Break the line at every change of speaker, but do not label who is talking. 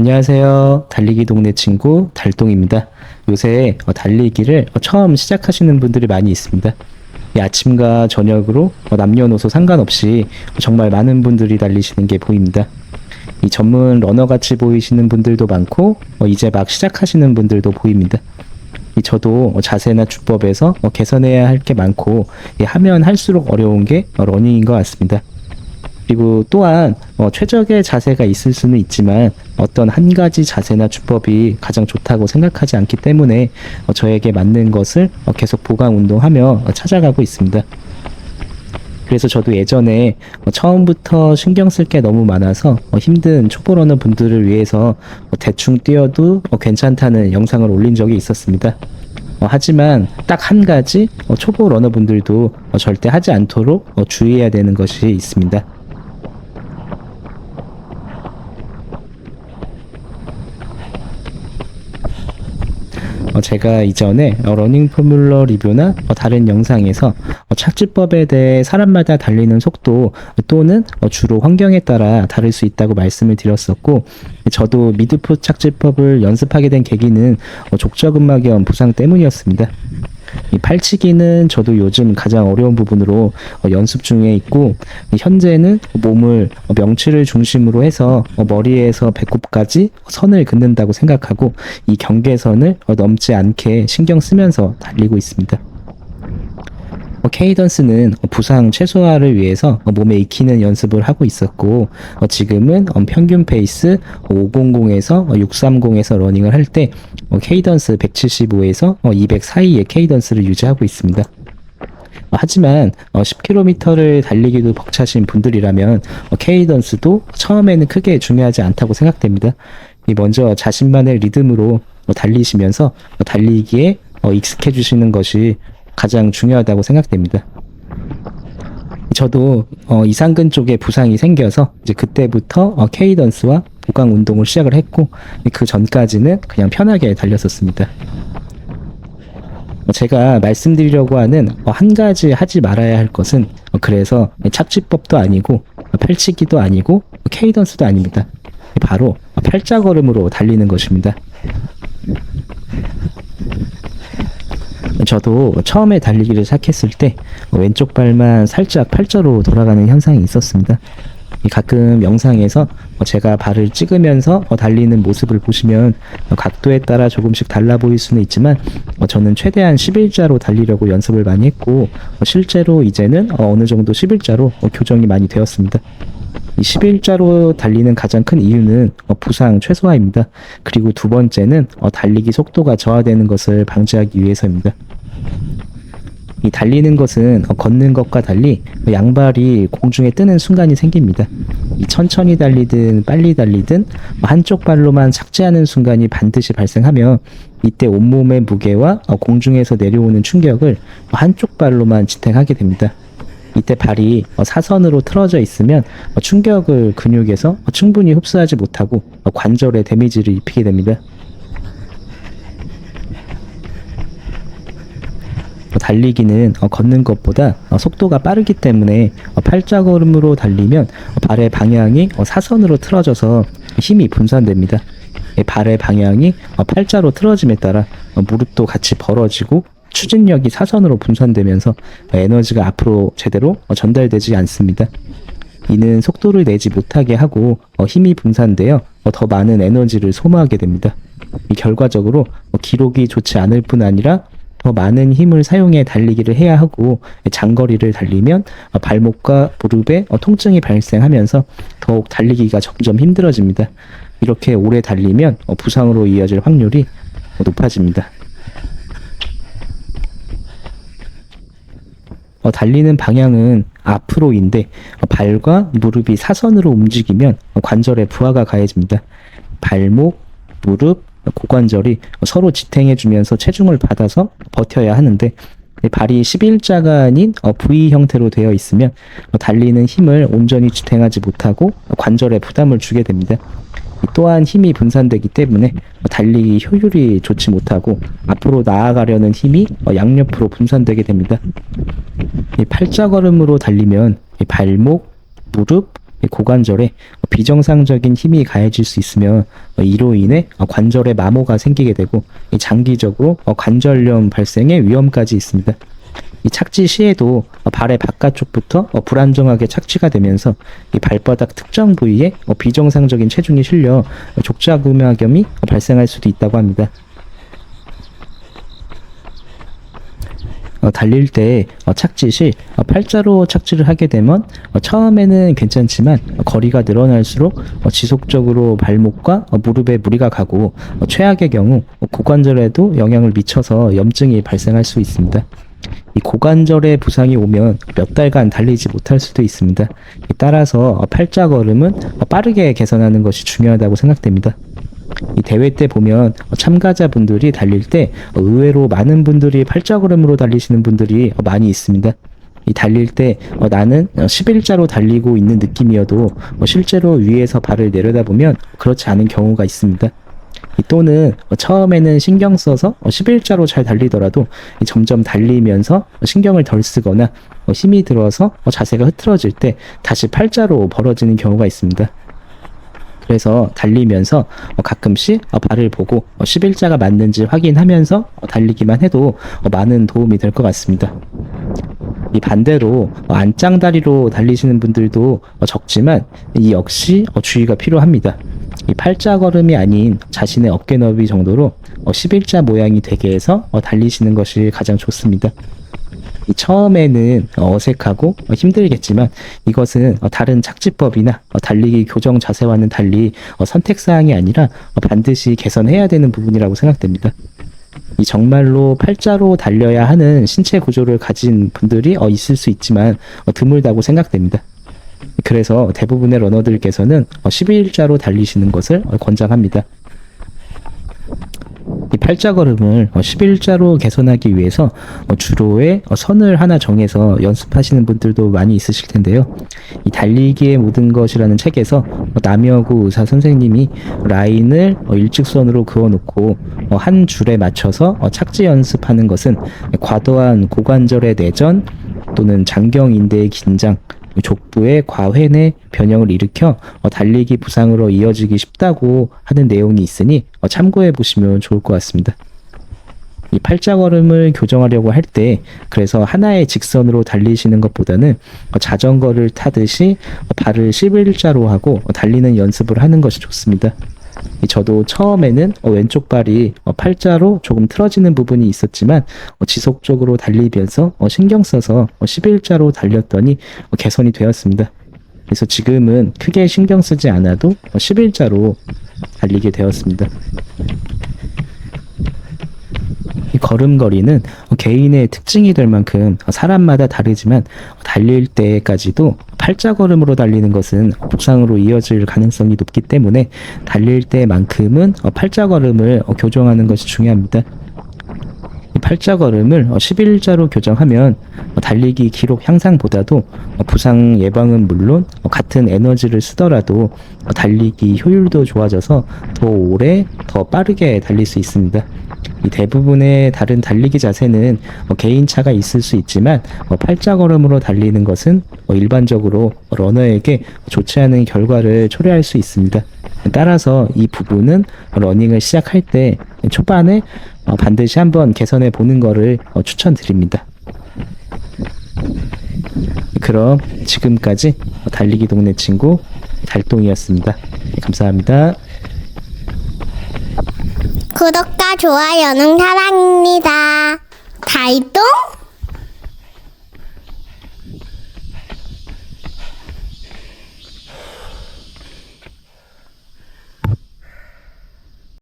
안녕하세요. 달리기 동네 친구 달동입니다. 요새 달리기를 처음 시작하시는 분들이 많이 있습니다. 이 아침과 저녁으로 남녀노소 상관없이 정말 많은 분들이 달리시는 게 보입니다. 이 전문 러너같이 보이시는 분들도 많고 이제 막 시작하시는 분들도 보입니다. 저도 자세나 주법에서 개선해야 할 게 많고 하면 할수록 어려운 게 러닝인 것 같습니다. 그리고 또한 최적의 자세가 있을 수는 있지만 어떤 한 가지 자세나 주법이 가장 좋다고 생각하지 않기 때문에 저에게 맞는 것을 계속 보강 운동하며 찾아가고 있습니다. 그래서 저도 예전에 처음부터 신경 쓸 게 너무 많아서 힘든 초보러너 분들을 위해서 대충 뛰어도 괜찮다는 영상을 올린 적이 있었습니다. 하지만 딱 한 가지 초보 러너 분들도 절대 하지 않도록 주의해야 되는 것이 있습니다. 제가 이전에 러닝 포뮬러 리뷰나 다른 영상에서 착지법에 대해 사람마다 달리는 속도 또는 주로 환경에 따라 다를 수 있다고 말씀을 드렸었고, 저도 미드풋 착지법을 연습하게 된 계기는 족저근막염 부상 때문이었습니다. 이 팔치기는 저도 요즘 가장 어려운 부분으로 연습 중에 있고, 현재는 몸을 명치를 중심으로 해서 머리에서 배꼽까지 선을 긋는다고 생각하고 이 경계선을 넘지 않게 신경 쓰면서 달리고 있습니다. 케이던스는 부상 최소화를 위해서 몸에 익히는 연습을 하고 있었고, 지금은 평균 페이스 500에서 630에서 러닝을 할 때 케이던스 175에서 200 사이의 케이던스를 유지하고 있습니다. 하지만 10km를 달리기도 벅차신 분들이라면 케이던스도 처음에는 크게 중요하지 않다고 생각됩니다. 먼저 자신만의 리듬으로 달리시면서 달리기에 익숙해지시는 것이 가장 중요하다고 생각됩니다. 저도 이상근 쪽에 부상이 생겨서 이제 그때부터 케이던스와 보강 운동을 시작을 했고, 그 전까지는 그냥 편하게 달렸었습니다. 제가 말씀드리려고 하는 한 가지 하지 말아야 할 것은 그래서 착지법도 아니고 펼치기도 아니고 케이던스도 아닙니다. 바로 팔자걸음으로 달리는 것입니다. 저도 처음에 달리기를 시작했을 때 왼쪽 발만 살짝 팔자로 돌아가는 현상이 있었습니다. 가끔 영상에서 제가 발을 찍으면서 달리는 모습을 보시면 각도에 따라 조금씩 달라 보일 수는 있지만 저는 최대한 11자로 달리려고 연습을 많이 했고, 실제로 이제는 어느 정도 11자로 교정이 많이 되었습니다. 이 11자로 달리는 가장 큰 이유는 부상 최소화입니다. 그리고 두 번째는 달리기 속도가 저하되는 것을 방지하기 위해서입니다. 이 달리는 것은 걷는 것과 달리 양발이 공중에 뜨는 순간이 생깁니다. 이 천천히 달리든 빨리 달리든 한쪽 발로만 착지하는 순간이 반드시 발생하며 이때 온몸의 무게와 공중에서 내려오는 충격을 한쪽 발로만 지탱하게 됩니다. 이때 발이 사선으로 틀어져 있으면 충격을 근육에서 충분히 흡수하지 못하고 관절에 데미지를 입히게 됩니다. 달리기는 걷는 것보다 속도가 빠르기 때문에 팔자걸음으로 달리면 발의 방향이 사선으로 틀어져서 힘이 분산됩니다. 발의 방향이 팔자로 틀어짐에 따라 무릎도 같이 벌어지고 추진력이 사선으로 분산되면서 에너지가 앞으로 제대로 전달되지 않습니다. 이는 속도를 내지 못하게 하고 힘이 분산되어 더 많은 에너지를 소모하게 됩니다. 결과적으로 기록이 좋지 않을 뿐 아니라 더 많은 힘을 사용해 달리기를 해야 하고, 장거리를 달리면 발목과 무릎에 통증이 발생하면서 더욱 달리기가 점점 힘들어집니다. 이렇게 오래 달리면 부상으로 이어질 확률이 높아집니다. 달리는 방향은 앞으로인데 발과 무릎이 사선으로 움직이면 관절에 부하가 가해집니다. 발목, 무릎, 고관절이 서로 지탱해주면서 체중을 받아서 버텨야 하는데, 발이 11자가 아닌 V 형태로 되어 있으면 달리는 힘을 온전히 지탱하지 못하고 관절에 부담을 주게 됩니다. 또한 힘이 분산되기 때문에 달리기 효율이 좋지 못하고 앞으로 나아가려는 힘이 양옆으로 분산되게 됩니다. 팔자걸음으로 달리면 발목, 무릎, 이 고관절에 비정상적인 힘이 가해질 수 있으면 이로 인해 관절에 마모가 생기게 되고 이 장기적으로 관절염 발생의 위험까지 있습니다. 이 착지 시에도 발의 바깥쪽부터 불안정하게 착지가 되면서 이 발바닥 특정 부위에 비정상적인 체중이 실려 족자근막염이 발생할 수도 있다고 합니다. 달릴 때 착지 시 팔자로 착지를 하게 되면 처음에는 괜찮지만 거리가 늘어날수록 지속적으로 발목과 무릎에 무리가 가고 최악의 경우 고관절에도 영향을 미쳐서 염증이 발생할 수 있습니다. 이 고관절에 부상이 오면 몇 달간 달리지 못할 수도 있습니다. 따라서 팔자 걸음은 빠르게 개선하는 것이 중요하다고 생각됩니다. 이 대회 때 보면 참가자분들이 달릴 때 의외로 많은 분들이 팔자걸음으로 달리시는 분들이 많이 있습니다. 이 달릴 때 나는 11자로 달리고 있는 느낌이어도 실제로 위에서 발을 내려다보면 그렇지 않은 경우가 있습니다. 또는 처음에는 신경 써서 11자로 잘 달리더라도 점점 달리면서 신경을 덜 쓰거나 힘이 들어서 자세가 흐트러질 때 다시 팔자로 벌어지는 경우가 있습니다. 그래서 달리면서 가끔씩 발을 보고 11자가 맞는지 확인하면서 달리기만 해도 많은 도움이 될 것 같습니다. 이 반대로 안짱다리로 달리시는 분들도 적지만 이 역시 주의가 필요합니다. 이 팔자 걸음이 아닌 자신의 어깨 너비 정도로 11자 모양이 되게 해서 달리시는 것이 가장 좋습니다. 처음에는 어색하고 힘들겠지만 이것은 다른 착지법이나 달리기 교정 자세와는 달리 선택사항이 아니라 반드시 개선해야 되는 부분이라고 생각됩니다. 이 정말로 팔자로 달려야 하는 신체 구조를 가진 분들이 있을 수 있지만 드물다고 생각됩니다. 그래서 대부분의 러너들께서는 11자로 달리시는 것을 권장합니다. 이 팔자걸음을 11자로 개선하기 위해서 주로의 선을 하나 정해서 연습하시는 분들도 많이 있으실 텐데요. 이 달리기의 모든 것이라는 책에서 남여구 의사 선생님이 라인을 일직선으로 그어놓고 한 줄에 맞춰서 착지 연습하는 것은 과도한 고관절의 내전 또는 장경인대의 긴장, 족부의 과회내 변형을 일으켜 달리기 부상으로 이어지기 쉽다고 하는 내용이 있으니 참고해 보시면 좋을 것 같습니다. 이 팔자걸음을 교정하려고 할 때 그래서 하나의 직선으로 달리시는 것보다는 자전거를 타듯이 발을 11자로 하고 달리는 연습을 하는 것이 좋습니다. 저도 처음에는 왼쪽 발이 팔자로 조금 틀어지는 부분이 있었지만 지속적으로 달리면서 신경 써서 11자로 달렸더니 개선이 되었습니다. 그래서 지금은 크게 신경 쓰지 않아도 11자로 달리게 되었습니다. 이 걸음걸이는 개인의 특징이 될 만큼 사람마다 다르지만 달릴 때까지도 팔자걸음으로 달리는 것은 부상으로 이어질 가능성이 높기 때문에 달릴 때만큼은 팔자걸음을 교정하는 것이 중요합니다. 팔자걸음을 11자로 교정하면 달리기 기록 향상보다도 부상 예방은 물론 같은 에너지를 쓰더라도 달리기 효율도 좋아져서 더 오래 더 빠르게 달릴 수 있습니다. 이 대부분의 다른 달리기 자세는 개인차가 있을 수 있지만 팔자걸음으로 달리는 것은 일반적으로 러너에게 좋지 않은 결과를 초래할 수 있습니다. 따라서 이 부분은 러닝을 시작할 때 초반에 반드시 한번 개선해 보는 것을 추천드립니다. 그럼 지금까지 달리기 동네 친구 달동이었습니다. 감사합니다.
구독과 좋아요는 사랑입니다. 달동